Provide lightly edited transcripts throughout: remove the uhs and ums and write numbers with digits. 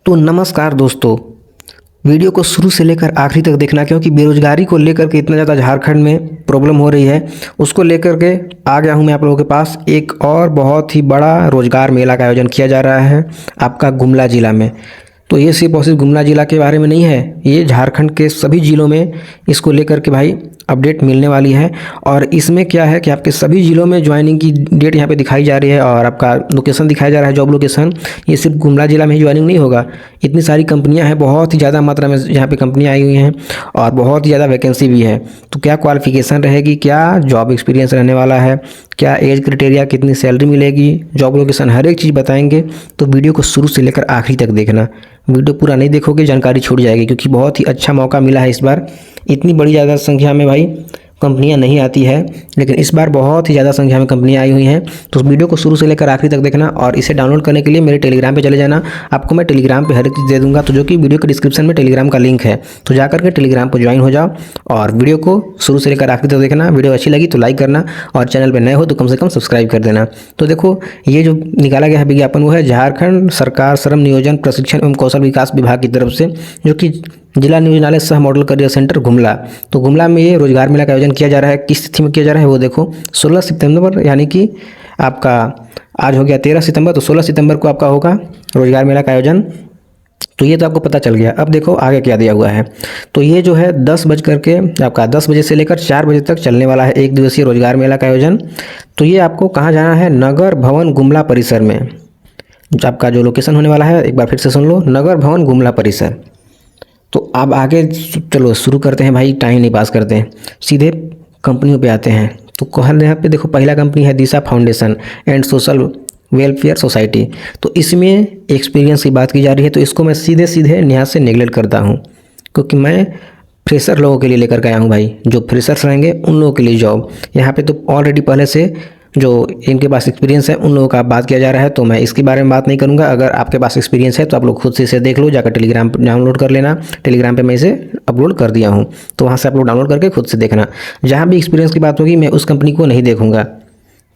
तो नमस्कार दोस्तों, वीडियो को शुरू से लेकर आखिरी तक देखना, क्योंकि बेरोजगारी को लेकर के इतना ज़्यादा झारखंड में प्रॉब्लम हो रही है। उसको लेकर के आ गया हूँ मैं आप लोगों के पास। एक और बहुत ही बड़ा रोजगार मेला का आयोजन किया जा रहा है आपका गुमला जिला में। तो ये सिर्फ और सिर्फ गुमला जिला के बारे में नहीं है, ये झारखंड के सभी ज़िलों में इसको लेकर के भाई अपडेट मिलने वाली है। और इसमें क्या है कि आपके सभी ज़िलों में ज्वाइनिंग की डेट यहाँ पे दिखाई जा रही है और आपका लोकेशन दिखाया जा रहा है, जॉब लोकेशन। ये सिर्फ गुमला जिला में ही ज्वाइनिंग नहीं होगा, इतनी सारी कंपनियां हैं, बहुत ही ज़्यादा मात्रा में यहाँ पे कंपनियां आई हुई हैं और बहुत ही ज़्यादा वैकेंसी भी है। तो क्या क्वालिफिकेशन रहेगी, क्या जॉब एक्सपीरियंस रहने वाला है, क्या एज क्राइटेरिया, कितनी सैलरी मिलेगी, जॉब लोकेशन, हर एक चीज़ बताएंगे। तो वीडियो को शुरू से लेकर आखिरी तक देखना। वीडियो पूरा नहीं देखोगे जानकारी छूट जाएगी, क्योंकि बहुत ही अच्छा मौका मिला है इस बार। इतनी बड़ी ज़्यादा संख्या में भाई कंपनियां नहीं आती है, लेकिन इस बार बहुत ही ज़्यादा संख्या में कंपनियां आई हुई हैं। तो उस वीडियो को शुरू से लेकर आखिरी तक देखना और इसे डाउनलोड करने के लिए मेरे टेलीग्राम पे चले जाना। आपको मैं टेलीग्राम पे हर एक चीज़ दे दूंगा, तो जो कि वीडियो के डिस्क्रिप्शन में टेलीग्राम का लिंक है, तो जाकर के टेलीग्राम पर ज्वाइन हो जाओ और वीडियो को शुरू से लेकर आखिरी तक देखना। वीडियो अच्छी लगी तो लाइक करना और चैनल पर नए हो तो कम से कम सब्सक्राइब कर देना। तो देखो, ये जो निकाला गया है विज्ञापन, वो है झारखंड सरकार श्रम नियोजन प्रशिक्षण एवं कौशल विकास विभाग की तरफ से, जो कि जिला नियोजनालय सह मॉडल करियर सेंटर गुमला। तो गुमला में ये रोजगार मेला का आयोजन किया जा रहा है। किस तिथि में किया जा रहा है वो देखो, 16 सितंबर, यानी कि आपका आज हो गया 13 सितंबर, तो 16 सितंबर को आपका होगा रोजगार मेला का आयोजन। तो ये तो आपको पता चल गया। अब देखो आगे क्या दिया हुआ है। तो ये जो है 10 बज करके आपका 10 बजे से लेकर 4 बजे तक चलने वाला है एक दिवसीय रोजगार मेला का आयोजन। तो ये आपको कहाँ जाना है, नगर भवन गुमला परिसर में। आपका जो लोकेशन होने वाला है एक बार फिर से सुन लो, नगर भवन गुमला परिसर। तो अब आगे चलो शुरू करते हैं भाई, टाइम नहीं पास करते हैं, सीधे कंपनियों पे आते हैं। तो कहल यहाँ पे देखो, पहला कंपनी है Disha foundation and social welfare society. तो इसमें एक्सपीरियंस की बात की जा रही है, तो इसको मैं सीधे सीधे यहाँ से नेगलेक्ट करता हूँ, क्योंकि मैं फ्रेशर लोगों के लिए लेकर के आया हूँ भाई। जो फ्रेशर्स रहेंगे उन लोगों के लिए जॉब यहाँ पे तो ऑलरेडी पहले से जो इनके पास एक्सपीरियंस है उन लोगों का बात किया जा रहा है। तो मैं इसके बारे में बात नहीं करूंगा। अगर आपके पास एक्सपीरियंस है तो आप लोग खुद से इसे देख लो, जाकर टेलीग्राम पर डाउनलोड कर लेना। टेलीग्राम पे मैं इसे अपलोड कर दिया हूं, तो वहां से आप लोग डाउनलोड करके खुद से देखना। जहां भी एक्सपीरियंस की बात होगी मैं उस कंपनी को नहीं देखूंगा,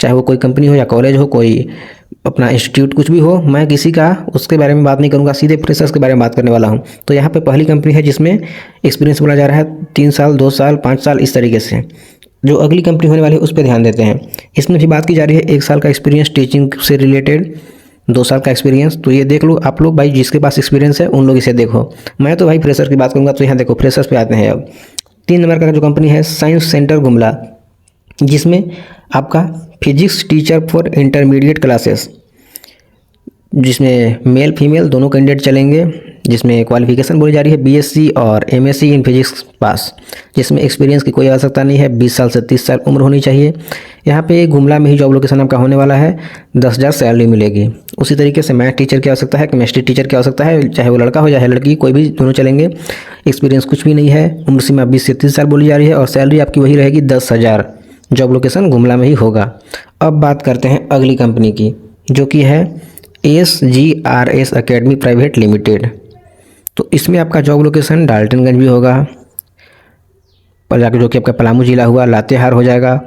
चाहे वो कोई कंपनी हो या कॉलेज हो, कोई अपना इंस्टीट्यूट कुछ भी हो, मैं किसी का उसके बारे में बात नहीं करूंगा, सीधे फ्रेशर्स के बारे में बात करने वाला हूं। तो यहाँ पे पहली कंपनी है जिसमें एक्सपीरियंस बोला जा रहा है 3 साल, 2 साल, 5 साल, इस तरीके से। जो अगली कंपनी होने वाली है उस पर ध्यान देते हैं। इसमें भी बात की जा रही है 1 साल का एक्सपीरियंस टीचिंग से रिलेटेड, 2 साल का एक्सपीरियंस। तो ये देख लो आप लोग भाई, जिसके पास एक्सपीरियंस है उन लोग इसे देखो। मैं तो भाई फ्रेशर की बात करूंगा। तो यहाँ देखो फ्रेशर्स पे आते हैं। अब 3 नंबर का जो कंपनी है साइंस सेंटर गुमला, जिसमें आपका physics teacher for intermediate classes, जिसमें मेल फीमेल दोनों कैंडिडेट चलेंगे, जिसमें क्वालिफिकेशन बोली जा रही है बीएससी और एमएससी इन फिजिक्स पास, जिसमें एक्सपीरियंस की कोई आवश्यकता नहीं है, 20 साल से 30 साल उम्र होनी चाहिए। यहाँ पे गुमला में ही जॉब लोकेशन आपका होने वाला है, 10,000 सैलरी मिलेगी। उसी तरीके से मैथ टीचर की आवश्यकता है, केमिस्ट्री टीचर की आवश्यकता है, चाहे वो लड़का हो चाहे लड़की, कोई भी दोनों चलेंगे। एक्सपीरियंस कुछ भी नहीं है, उम्र सीमा 20 से 30 साल बोली जा रही है और सैलरी आपकी वही रहेगी 10,000। जॉब लोकेशन गुमला में ही होगा। अब बात करते हैं अगली कंपनी की, जो कि है SGRS अकेडमी प्राइवेट लिमिटेड। तो इसमें आपका जॉब लोकेशन डाल्टनगंज भी होगा, पर जाकर जो कि आपका पलामू जिला हुआ, लातेहार हो जाएगा,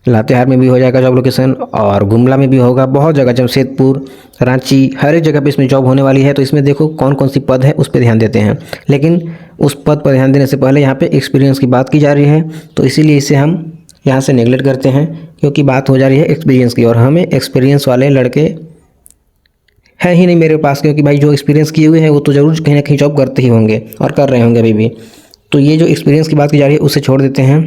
लातेहार में भी हो जाएगा जॉब लोकेशन, और गुमला में भी होगा, बहुत जगह, जमशेदपुर, रांची, हर एक जगह पे इसमें जॉब होने वाली है। तो इसमें देखो कौन कौन सी पद है उस पर ध्यान देते हैं, लेकिन उस पद पर ध्यान देने से पहले यहाँ पे एक्सपीरियंस की बात की जा रही है। तो इसीलिए इसे हम यहाँ से नेगलेक्ट करते हैं, क्योंकि बात हो जा रही है एक्सपीरियंस की, और हमें एक्सपीरियंस वाले लड़के है ही नहीं मेरे पास, क्योंकि भाई जो एक्सपीरियंस किए हुए हैं वो तो ज़रूर कहीं ना कहीं जॉब करते ही होंगे और कर रहे होंगे अभी भी। तो ये जो एक्सपीरियंस की बात की जा रही है उसे छोड़ देते हैं।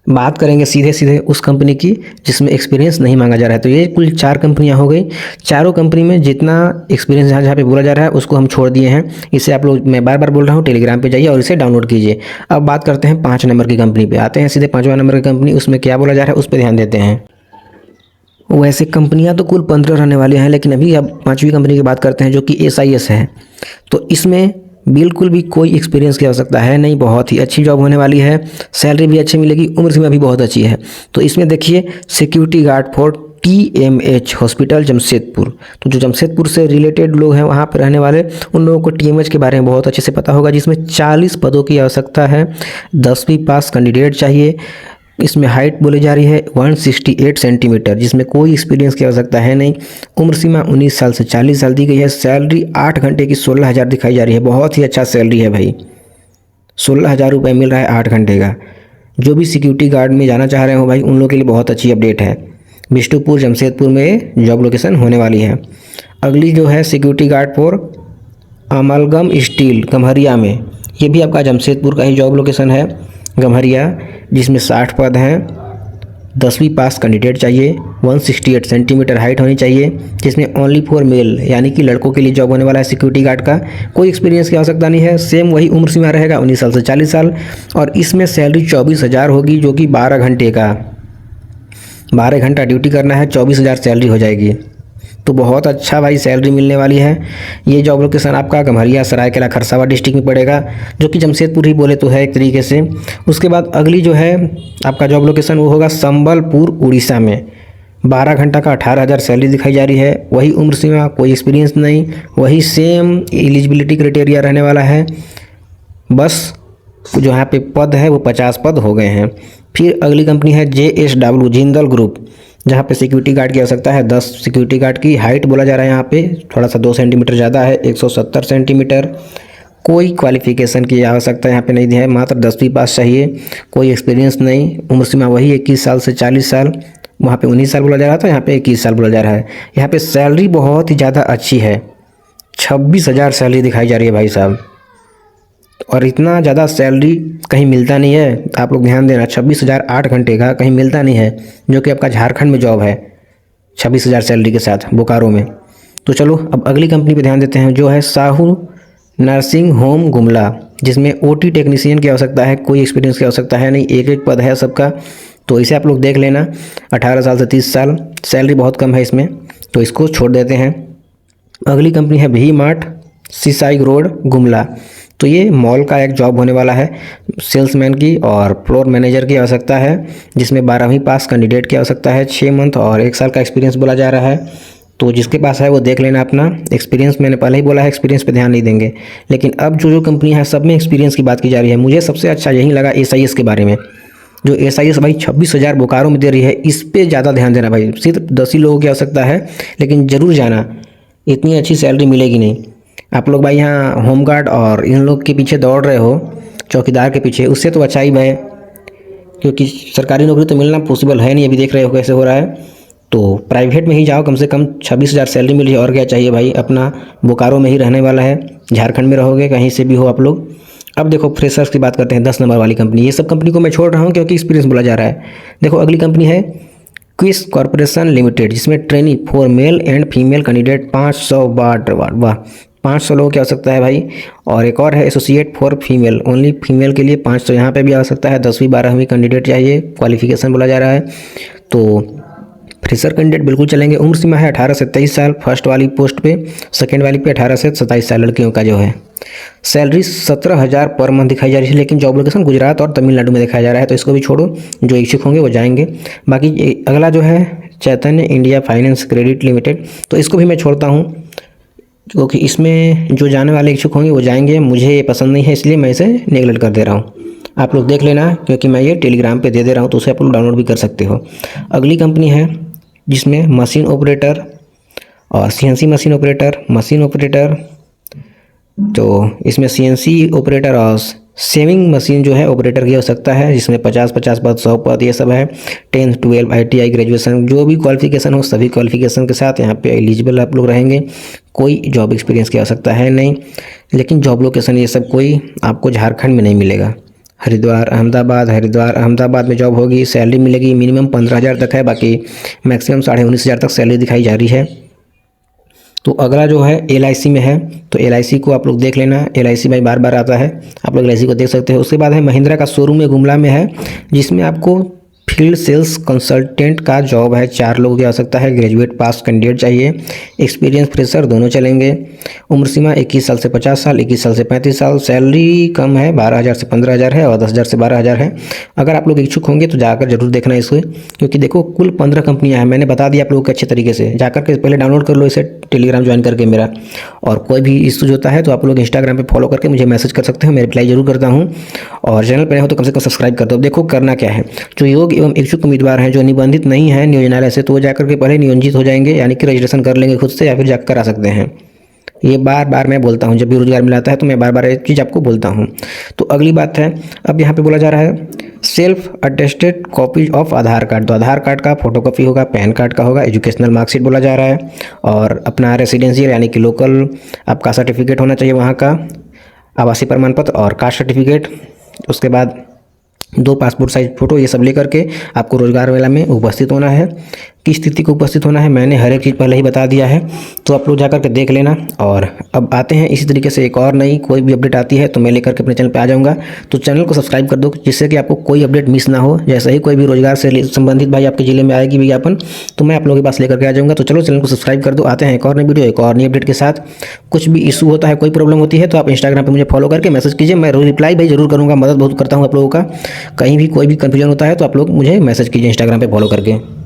बात करेंगे सीधे सीधे उस कंपनी की जिसमें एक्सपीरियंस नहीं मांगा जा रहा है। तो ये कुल 4 कंपनियां हो गई। चारों कंपनी में जितना एक्सपीरियंस जहाँ जहाँ पे बोला जा रहा है उसको हम छोड़ दिए हैं। इसे आप लोग, मैं बार बार बोल रहा हूँ, टेलीग्राम पे जाइए और इसे डाउनलोड कीजिए। अब बात करते हैं 5 नंबर की कंपनी पे। आते हैं सीधे 5वां नंबर की कंपनी, उसमें क्या बोला जा रहा है उस पर ध्यान देते हैं। वैसे कंपनियां तो कुल 15 रहने वाली हैं, लेकिन अभी अब 5वीं कंपनी की बात करते हैं, जो कि SIS है। तो इसमें बिल्कुल भी कोई एक्सपीरियंस की आवश्यकता है नहीं, बहुत ही अच्छी जॉब होने वाली है, सैलरी भी अच्छी मिलेगी, उम्र सीमा भी बहुत अच्छी है। तो इसमें देखिए security guard for TMH hospital Jamshedpur. तो जो जमशेदपुर से रिलेटेड लोग हैं वहाँ पर रहने वाले, उन लोगों को TMH के बारे में बहुत अच्छे से पता होगा, जिसमें 40 पदों की आवश्यकता है, 10वीं पास कैंडिडेट चाहिए, इसमें हाइट बोली जा रही है 168 सेंटीमीटर, जिसमें कोई एक्सपीरियंस की आवश्यकता है नहीं। उम्र सीमा 19 साल से 40 साल दी गई है। सैलरी 8 घंटे की 16,000 दिखाई जा रही है। बहुत ही अच्छा सैलरी है भाई, 16,000 रुपये मिल रहा है 8 घंटे का। जो भी सिक्योरिटी गार्ड में जाना चाह रहे हो भाई, उन लोगों के लिए बहुत अच्छी अपडेट है। बिष्टुपुर जमशेदपुर में जॉब लोकेशन होने वाली है। अगली जो है security guard for amalgam steel Gamharia में, ये भी आपका जमशेदपुर का ही जॉब लोकेशन है गम्हरिया, जिसमें 60 पद हैं। 10वीं पास कैंडिडेट चाहिए। 168 सेंटीमीटर हाइट होनी चाहिए, जिसमें ओनली फॉर मेल यानी कि लड़कों के लिए जॉब होने वाला है सिक्योरिटी गार्ड का। कोई एक्सपीरियंस की आवश्यकता नहीं है। सेम वही उम्र सीमा रहेगा 19 साल से 40 साल। और इसमें सैलरी 24,000 होगी, जो कि 12 घंटे का 12 घंटा ड्यूटी करना है, 24,000 सैलरी हो जाएगी। तो बहुत अच्छा भाई सैलरी मिलने वाली है। ये जॉब लोकेशन आपका गम्हरिया सरायकेला खरसावां डिस्ट्रिक्ट में पड़ेगा, जो कि जमशेदपुर ही बोले तो है एक तरीके से। उसके बाद अगली जो है आपका जॉब लोकेशन वो होगा संबलपुर उड़ीसा में। 12 घंटा का 18,000 सैलरी दिखाई जा रही है। वही उम्र सीमा, कोई एक्सपीरियंस नहीं, वही सेम एलिजिबिलिटी क्राइटेरिया रहने वाला है। बस जो यहाँ पे पद है वो 50 पद हो गए हैं। फिर अगली कंपनी है JSW जिंदल ग्रुप, जहाँ पे सिक्योरिटी गार्ड की आवश्यकता है 10 सिक्योरिटी गार्ड की। हाइट बोला जा रहा है यहाँ पे थोड़ा सा 2 सेंटीमीटर ज़्यादा है, 170 सेंटीमीटर। कोई क्वालिफिकेशन की आवश्यकता यहाँ पे नहीं दी है, मात्र 10वीं पास चाहिए। कोई एक्सपीरियंस नहीं। उम्र सीमा वही 21 साल से 40 साल। वहाँ पे 19 साल बोला जा रहा था, यहाँ पे 21 साल बोला जा रहा है। यहाँ पे सैलरी बहुत ही ज़्यादा अच्छी है, 26,000 सैलरी दिखाई जा रही है भाई साहब। और इतना ज़्यादा सैलरी कहीं मिलता नहीं है, आप लोग ध्यान देना। 26,000 8 घंटे का कहीं मिलता नहीं है, जो कि आपका झारखंड में जॉब है 26,000 सैलरी के साथ बोकारो में। तो चलो अब अगली कंपनी पे ध्यान देते हैं, जो है साहू नर्सिंग होम गुमला, जिसमें OT टेक्नीशियन की आवश्यकता है। कोई एक्सपीरियंस की आवश्यकता है नहीं, एक एक पद है सबका। तो इसे आप लोग देख लेना, 18 साल से 30 साल। सैलरी बहुत कम है इसमें, तो इसको छोड़ देते हैं। अगली कंपनी है भी मार्ट सीसाई रोड गुमला। तो ये मॉल का एक जॉब होने वाला है, सेल्समैन की और फ्लोर मैनेजर की आवश्यकता है, जिसमें 12वीं पास कैंडिडेट की आवश्यकता है। 6 मंथ और 1 साल का एक्सपीरियंस बोला जा रहा है। तो जिसके पास है वो देख लेना अपना एक्सपीरियंस। मैंने पहले ही बोला है एक्सपीरियंस पे ध्यान नहीं देंगे, लेकिन अब जो कंपनी है सब में एक्सपीरियंस की बात की जा रही है। मुझे सबसे अच्छा यही लगा SIS के बारे में। जो SIS भाई 26,000 बोकारो में दे रही है, इस पर ज़्यादा ध्यान देना भाई। सिर्फ 10 ही लोगों की आवश्यकता है, लेकिन ज़रूर जाना, इतनी अच्छी सैलरी मिलेगी नहीं। आप लोग भाई यहाँ होमगार्ड और इन लोग के पीछे दौड़ रहे हो, चौकीदार के पीछे, उससे तो अच्छा ही भाई, क्योंकि सरकारी नौकरी तो मिलना पॉसिबल है नहीं। अभी देख रहे हो कैसे हो रहा है। तो प्राइवेट में ही जाओ, कम से कम 26,000 सैलरी मिली है, और क्या चाहिए भाई। अपना बोकारो में ही रहने वाला है, झारखंड में रहोगे, कहीं से भी हो आप लोग। अब देखो फ्रेशर्स की बात करते हैं, 10 नंबर वाली कंपनी। ये सब कंपनी को मैं छोड़ रहा हूँ क्योंकि एक्सपीरियंस बोला जा रहा है। देखो अगली कंपनी है क्विस कॉर्पोरेशन लिमिटेड, जिसमें trainee for male and female candidate 500 वाह 500 लोगों की आवश्यकता है भाई। और एक और है associate for female, only female के लिए 500। यहाँ पे भी आ सकता है 10वीं 12वीं कैंडिडेट चाहिए, क्वालिफिकेशन बोला जा रहा है। तो फ्रेशर कैंडिडेट बिल्कुल चलेंगे। उम्र सीमा है 18 से 23 साल फर्स्ट वाली पोस्ट पे, सेकंड वाली पे 18 से 27 साल लड़कियों का जो है। सैलरी 17,000 पर मंथ दिखाई जा रही है, लेकिन जॉब लोकेशन गुजरात और तमिलनाडु में दिखाया जा रहा है, तो इसको भी छोड़ो। जो इच्छुक होंगे वो जाएंगे। बाकी अगला जो है चैतन्य इंडिया फाइनेंस क्रेडिट लिमिटेड, तो इसको भी मैं छोड़ता हूँ, क्योंकि इसमें जो जाने वाले इच्छुक होंगे वो जाएंगे। मुझे ये पसंद नहीं है, इसलिए मैं इसे नेगलेक्ट कर दे रहा हूँ। आप लोग देख लेना, क्योंकि मैं ये टेलीग्राम पे दे रहा हूँ, तो उसे आप लोग डाउनलोड भी कर सकते हो। अगली कंपनी है जिसमें मशीन ऑपरेटर और CNC मशीन ऑपरेटर। तो इसमें CNC ऑपरेटर और सेविंग मशीन जो है ऑपरेटर की हो सकता है, जिसमें 50 पद 100 पद ये सब है। 10th 12 ITI ग्रेजुएशन, जो भी क्वालिफिकेशन हो सभी क्वालिफिकेशन के साथ यहाँ पे एलिजिबल आप लोग रहेंगे। कोई जॉब एक्सपीरियंस की आवश्यकता है नहीं, लेकिन जॉब लोकेशन ये सब कोई आपको झारखंड में नहीं मिलेगा। हरिद्वार अहमदाबाद में जॉब होगी। सैलरी मिलेगी मिनिमम 15,000 तक है, बाकी मैक्सिमम 19,500 तक सैलरी दिखाई जा रही है। तो अगला जो है LIC में है, तो LIC को आप लोग देख लेना। LIC भाई बार बार आता है, आप लोग LIC को देख सकते हो। उसके बाद है महिंद्रा का शोरूम में गुमला में है, जिसमें आपको फील्ड सेल्स कंसल्टेंट का जॉब है। 4 लोगों की आवश्यकता है, ग्रेजुएट पास कैंडिडेट चाहिए। एक्सपीरियंस फ्रेशर दोनों चलेंगे। उम्र सीमा 21 साल से 50 साल, 21 साल से 35 साल। सैलरी कम है, 12,000 से 15,000 है और 10,000 से 12,000 है। अगर आप लोग इच्छुक होंगे तो जाकर जरूर देखना इसको, क्योंकि देखो कुल 15 कंपनियां हैं। मैंने बता दिया आप लोगों को अच्छे तरीके से, जाकर के पहले डाउनलोड कर लो इसे, टेलीग्राम ज्वाइन करके मेरा। और कोई भी इश्यू होता है तो आप लोग इंस्टाग्राम पे फॉलो करके मुझे मैसेज कर सकते हो, मैं रिप्लाई जरूर करता हूँ। और चैनल पर हो तो कम से कम सब्सक्राइब कर दो। देखो करना क्या है, जो योग एवं इच्छुक उम्मीदवार हैं जो निबंधित नहीं हैं नियोजनालय से, तो वो जाकर के पहले नियोजित हो जाएंगे, यानी कि रजिस्ट्रेशन कर लेंगे खुद से या फिर जाकर करा सकते हैं। ये बार बार मैं बोलता हूँ, जब भी रोजगार मिलाता है तो मैं बार बार ये चीज़ आपको बोलता हूँ। तो अगली बात है, अब यहाँ पे बोला जा रहा है self attested copy of Aadhaar card. तो आधार कार्ड का फोटोकॉपी होगा, पैन कार्ड का होगा, एजुकेशनल मार्कशीट बोला जा रहा है, और अपना रेसिडेंशियल यानी कि लोकल आपका सर्टिफिकेट होना चाहिए वहाँ का, आवासीय प्रमाण पत्र और कास्ट सर्टिफिकेट। उसके बाद 2 पासपोर्ट साइज फ़ोटो, ये सब लेकर के आपको रोजगार मेला में उपस्थित होना है। किस तिथि को उपस्थित होना है मैंने हर एक चीज़ पहले ही बता दिया है, तो आप लोग जाकर के देख लेना। और अब आते हैं इसी तरीके से एक और नई कोई भी अपडेट आती है तो मैं लेकर के अपने चैनल पे आ जाऊंगा, तो चैनल को सब्सक्राइब कर दो जिससे कि आपको कोई अपडेट मिस ना हो। जैसे ही कोई भी रोजगार से संबंधित भाई आपके जिले में आएगी विज्ञापन, तो मैं आप लोगों के पास लेकर के आ जाऊँगा। तो चलो चैनल को सब्सक्राइब कर दो। आते हैं एक और नई वीडियो, एक और नई अपडेट के साथ। कुछ भी इशू होता है, कोई प्रॉब्लम होती है तो आप इंस्टाग्राम पर मुझे फॉलो करके मैसेज कीजिए, मैं रिप्लाई भाई जरूर करूँगा, मदद बहुत करता हूँ आप लोगों का। कहीं भी कोई भी कन्फ्यूजन होता है तो आप लोग मुझे मैसेज कीजिए इंस्टाग्राम पर फॉलो करके।